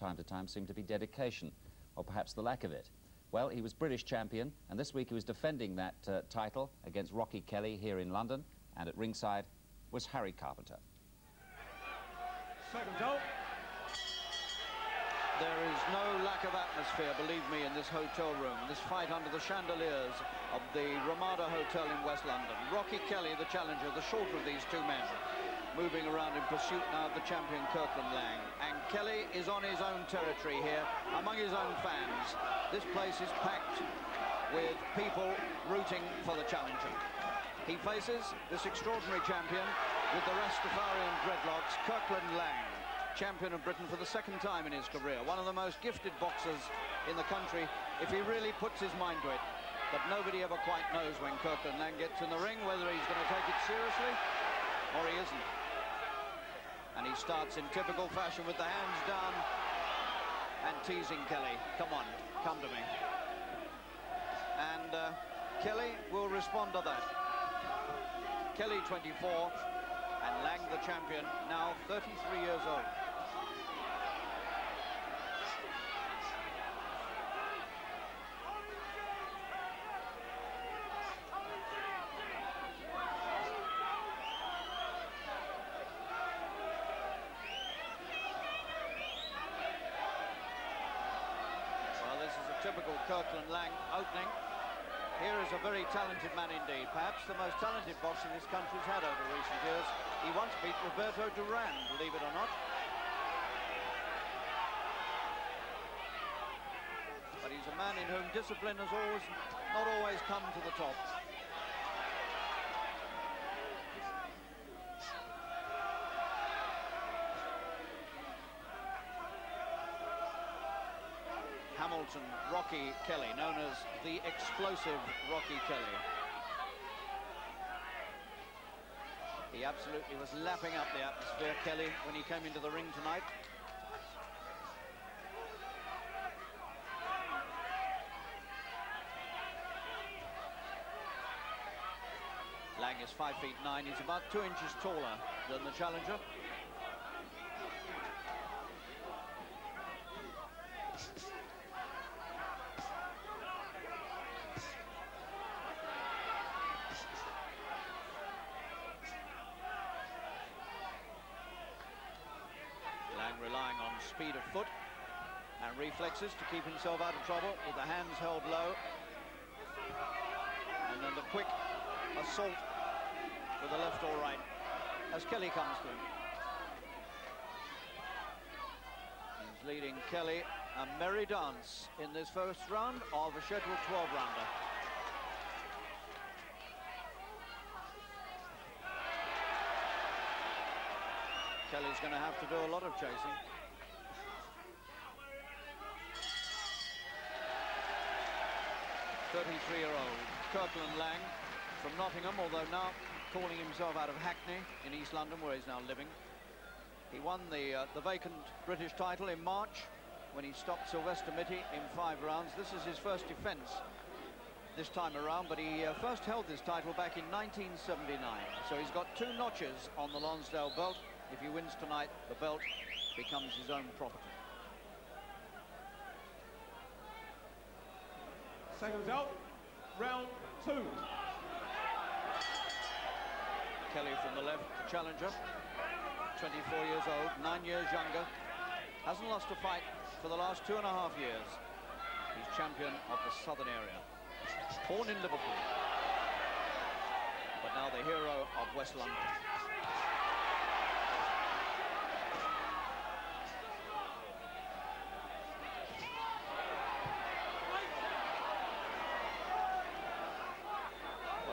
time to time seemed to be dedication, or perhaps the lack of it. Well, he was British champion, and this week he was defending that title against Rocky Kelly here in London, and at ringside was Harry Carpenter. Second out. There is no lack of atmosphere, believe me, in this hotel room. This fight under the chandeliers of the Ramada Hotel in West London. Rocky Kelly, the challenger, the shorter of these two men, moving around in pursuit now of the champion Kirkland Laing. And Kelly is on his own territory here, among his own fans. This place is packed with people rooting for the challenger. He faces this extraordinary champion with the Rastafarian dreadlocks, Kirkland Laing, champion of Britain for the second time in his career, one of the most gifted boxers in the country if he really puts his mind to it. But nobody ever quite knows when Kirkland Laing gets in the ring whether he's going to take it seriously or he isn't. And he starts in typical fashion with the hands down and teasing Kelly. Come on, come to me. And Kelly will respond to that. Kelly 24 and Laing the champion, now 33 years old. Typical Kirkland Laing opening. Here is a very talented man indeed, perhaps the most talented boxer this country's had over recent years. He once beat Roberto Duran, believe it or not. But he's a man in whom discipline has not always come to the top. Hamilton Rocky Kelly, known as the explosive Rocky Kelly. He absolutely was lapping up the atmosphere, Kelly, when he came into the ring tonight. Laing is 5'9". He's about 2 inches taller than the challenger. Relying on speed of foot and reflexes to keep himself out of trouble, with the hands held low, and then the quick assault with the left or right as Kelly comes to him. He's leading Kelly a merry dance in this first round of a scheduled 12-rounder. Kelly's going to have to do a lot of chasing. "33-year-old Kirkland Laing from Nottingham, although now calling himself out of Hackney in East London, where he's now living. He won the vacant British title in March when he stopped Sylvester Mitty in 5 rounds. This is his first defence this time around, but he first held this title back in 1979. So he's got 2 notches on the Lonsdale belt. If he wins tonight, the belt becomes his own property. Seconds out, round 2. Kelly from the left, the challenger, 24 years old, 9 years younger, hasn't lost a fight for the last 2.5 years. He's champion of the southern area, born in Liverpool, but now the hero of West London.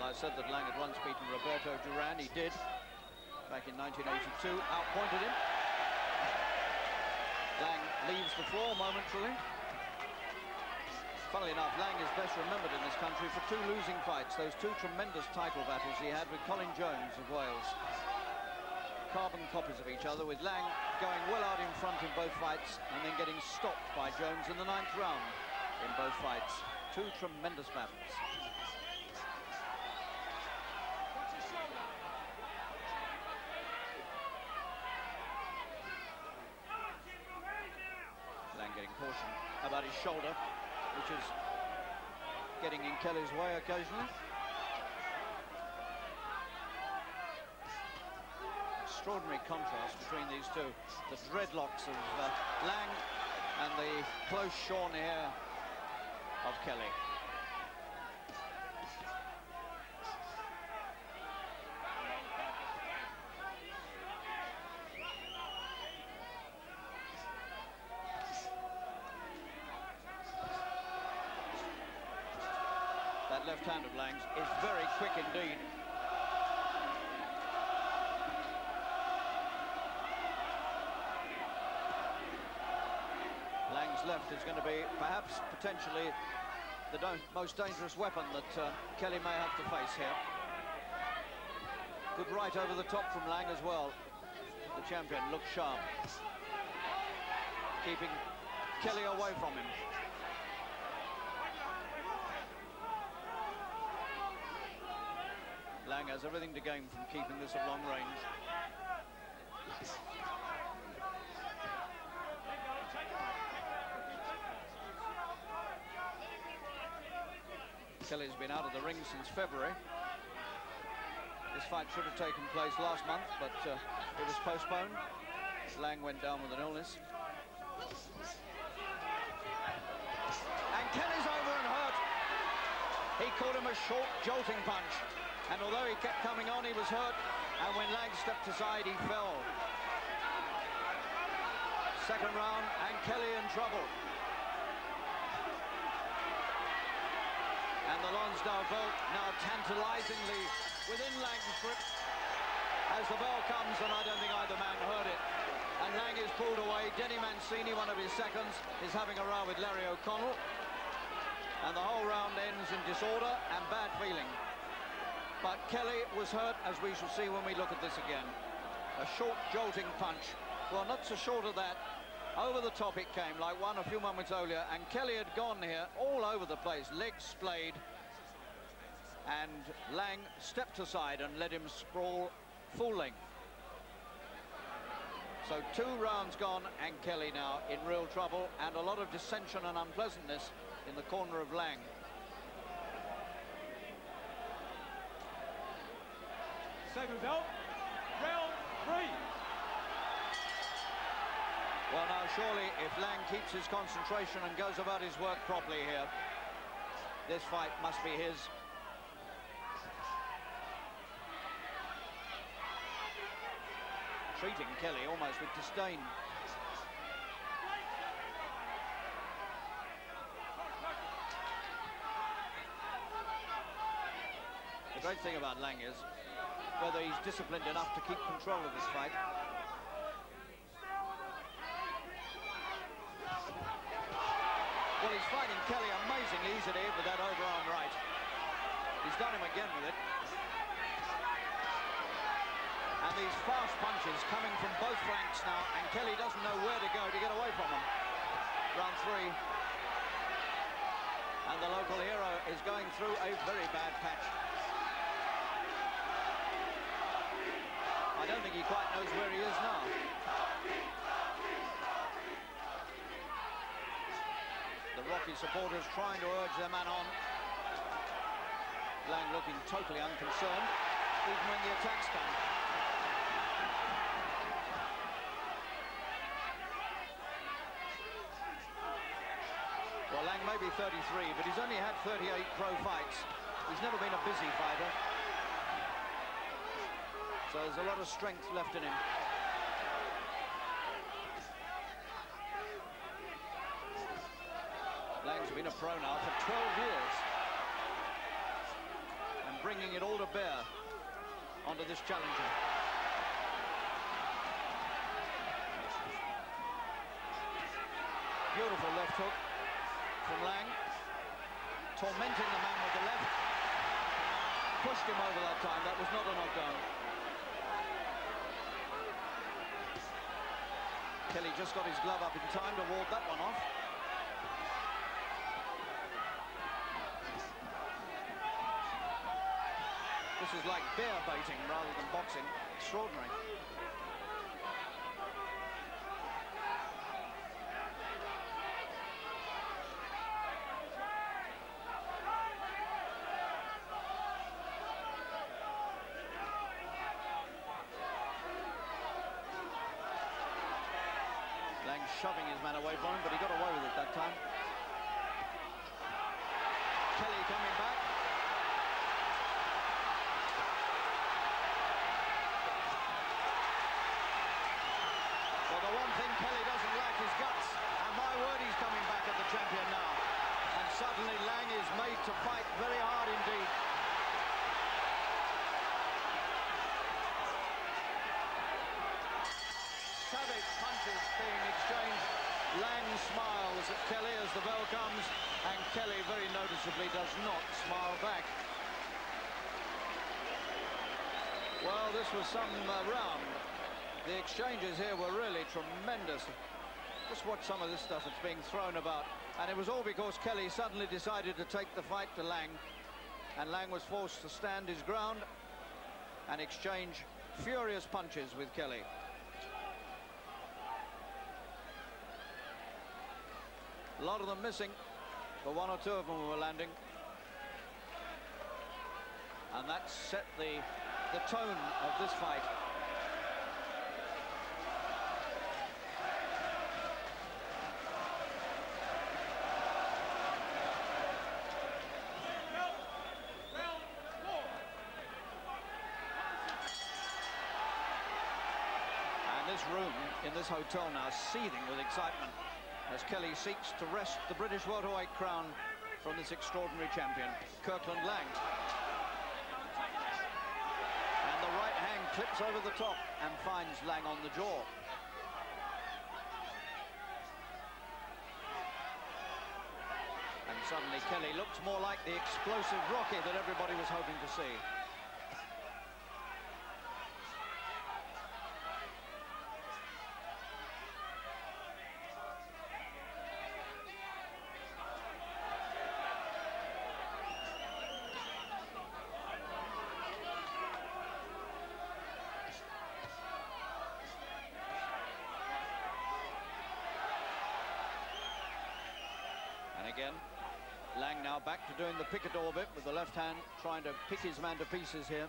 I said that Laing had once beaten Roberto Duran. He did, back in 1982, outpointed him. Laing leaves the floor momentarily. Funnily enough, Laing is best remembered in this country for 2 losing fights, those 2 tremendous title battles he had with Colin Jones of Wales. Carbon copies of each other, with Laing going well out in front in both fights and then getting stopped by Jones in the 9th round in both fights. 2 tremendous battles. portion about his shoulder, which is getting in Kelly's way occasionally. Extraordinary contrast between these two. The dreadlocks of Laing and the close shorn hair of Kelly. That left hand of Lang's is very quick indeed. Lang's left is going to be perhaps potentially the most dangerous weapon that Kelly may have to face here. Good right over the top from Laing as well. The champion looks sharp, keeping Kelly away from him. Laing has everything to gain from keeping this at long range. Kelly's been out of the ring since February. This fight should have taken place last month, but it was postponed. Laing went down with an illness. And Kelly's over and hurt. He caught him a short, jolting punch. And although he kept coming on, he was hurt. And when Laing stepped aside, he fell. Second round, and Kelly in trouble. And the Lonsdale belt now tantalizingly within Laing's grip as the bell comes, and I don't think either man heard it. And Laing is pulled away. Denny Mancini, one of his seconds, is having a row with Larry O'Connell. And the whole round ends in disorder and bad feeling. But Kelly was hurt, as we shall see when we look at this again. A short, jolting punch. Well, not so short of that. Over the top it came, like one a few moments earlier, and Kelly had gone here all over the place, legs splayed, and Laing stepped aside and let him sprawl full length. So 2 rounds gone, and Kelly now in real trouble, and a lot of dissension and unpleasantness in the corner of Laing. Seconds out. Round 3. Well, now, surely, if Laing keeps his concentration and goes about his work properly here, this fight must be his. Treating Kelly almost with disdain. The great thing about Laing is whether he's disciplined enough to keep control of this fight. Well, he's fighting Kelly amazingly easily with that overarm right. He's done him again with it. And these fast punches coming from both flanks now, and Kelly doesn't know where to go to get away from them. Round 3. And the local hero is going through a very bad patch. I don't think he quite knows where he is now. The Rocky supporters trying to urge their man on. Laing looking totally unconcerned, even when the attacks come. Well, Laing may be 33, but he's only had 38 pro fights. He's never been a busy fighter. So there's a lot of strength left in him. Lang's been a pro now for 12 years. And bringing it all to bear onto this challenger. Beautiful left hook from Laing. Tormenting the man with the left. Pushed him over that time. That was not a knockdown. Kelly just got his glove up in time to ward that one off. This is like bear baiting rather than boxing. Extraordinary. shoving his man away from him, but he got away with it that time. Kelly coming back. Well, the one thing Kelly doesn't lack is guts, and my word, he's coming back at the champion now. And suddenly Laing is made to fight very hard indeed. Savage punches being exchanged. Laing smiles at Kelly as the bell comes, and Kelly very noticeably does not smile back. Well, this was some round. The exchanges here were really tremendous. Just watch some of this stuff that's being thrown about. And it was all because Kelly suddenly decided to take the fight to Laing. And Laing was forced to stand his ground and exchange furious punches with Kelly. A lot of them missing, but one or two of them were landing. And that set the tone of this fight. This room in this hotel now seething with excitement as Kelly seeks to wrest the British welterweight crown from this extraordinary champion, Kirkland Laing. And the right hand clips over the top and finds Laing on the jaw. And suddenly Kelly looks more like the explosive Rocky that everybody was hoping to see. Again, Laing now back to doing the picador bit with the left hand, trying to pick his man to pieces here,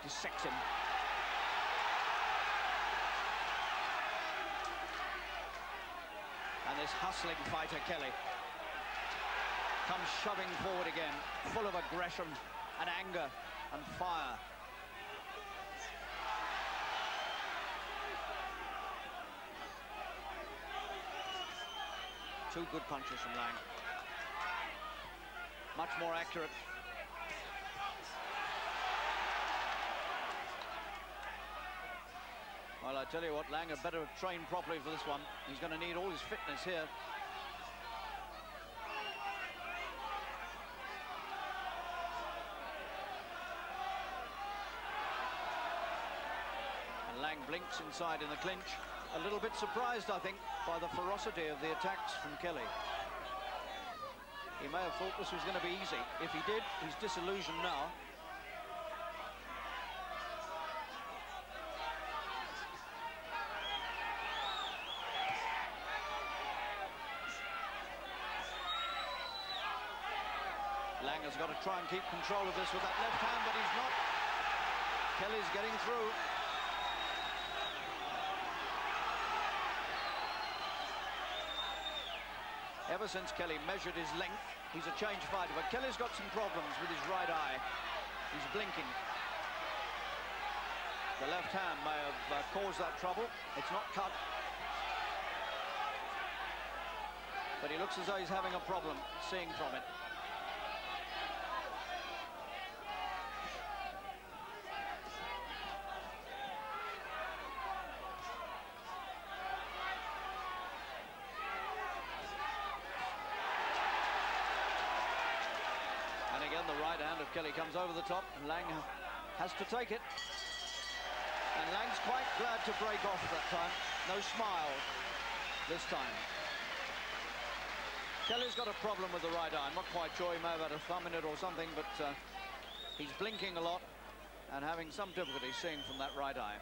dissects him. And this hustling fighter, Kelly, comes shoving forward again, full of aggression and anger and fire. Two good punches from Laing. Much more accurate. Well, I tell you what, Laing had better train properly for this one. He's going to need all his fitness here. And Laing blinks inside in the clinch. A little bit surprised, I think, by the ferocity of the attacks from Kelly. He may have thought this was going to be easy. If he did, he's disillusioned now. Laing has got to try and keep control of this with that left hand, but he's not. Kelly's getting through. Ever since Kelly measured his length, he's a change fighter, but Kelly's got some problems with his right eye. He's blinking. The left hand may have caused that trouble. It's not cut. But he looks as though he's having a problem seeing from it. The right hand of Kelly comes over the top, and Laing has to take it. And Lang's quite glad to break off that time. No smile this time. Kelly's got a problem with the right eye. I'm not quite sure, he may have had a thumb in it or something, but he's blinking a lot and having some difficulty seeing from that right eye.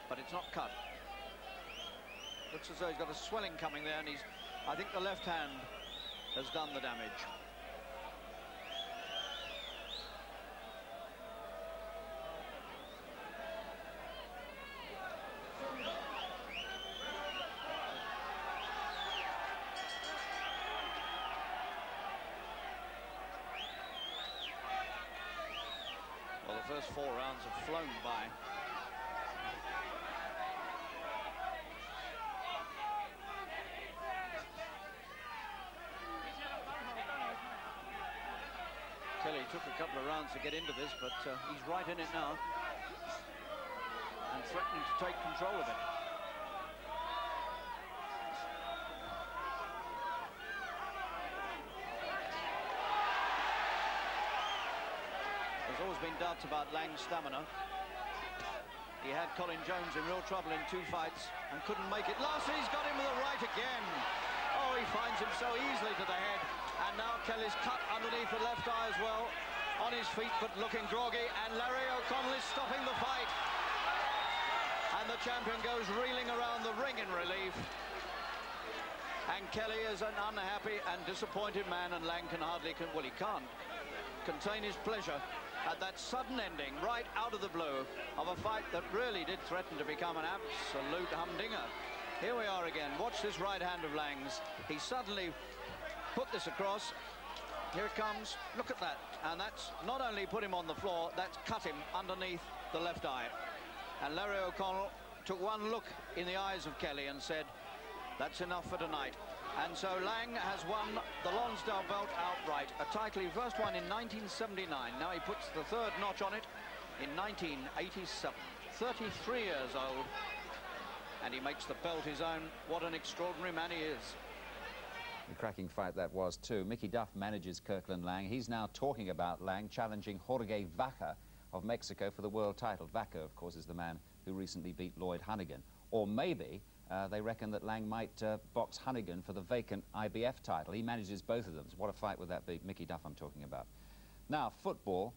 But it's not cut. Looks as though he's got a swelling coming there, and I think the left hand has done the damage. first 4 rounds have flown by. Kelly took a couple of rounds to get into this, but he's right in it now and threatening to take control of it. There's always been doubts about Lang's stamina. He had Colin Jones in real trouble in 2 fights and couldn't make it. Larson, he's got him with a right again. Oh, he finds him so easily to the head. And now Kelly's cut underneath the left eye as well. On his feet, but looking groggy. And Larry O'Connell is stopping the fight. And the champion goes reeling around the ring in relief. And Kelly is an unhappy and disappointed man, and Lang can hardly, well, he can't contain his pleasure at that sudden ending, right out of the blue, of a fight that really did threaten to become an absolute humdinger. Here we are again. Watch this right hand of Lang's. He suddenly put this across. Here it comes. Look at that. And that's not only put him on the floor, that's cut him underneath the left eye. And Larry O'Connell took one look in the eyes of Kelly and said, that's enough for tonight. And so Lang has won the Lonsdale belt outright, a title he first won in 1979. Now he puts the 3rd notch on it in 1987. 33 years old, and he makes the belt his own. What an extraordinary man he is. A cracking fight that was too. Mickey Duff manages Kirkland Laing. He's now talking about Lang challenging Jorge Vaca of Mexico for the world title. Vaca, of course, is the man who recently beat Lloyd Honeyghan. Or maybe they reckon that Lang might box Honeyghan for the vacant IBF title. He manages both of them. So what a fight would that be? Mickey Duff I'm talking about. Now, football.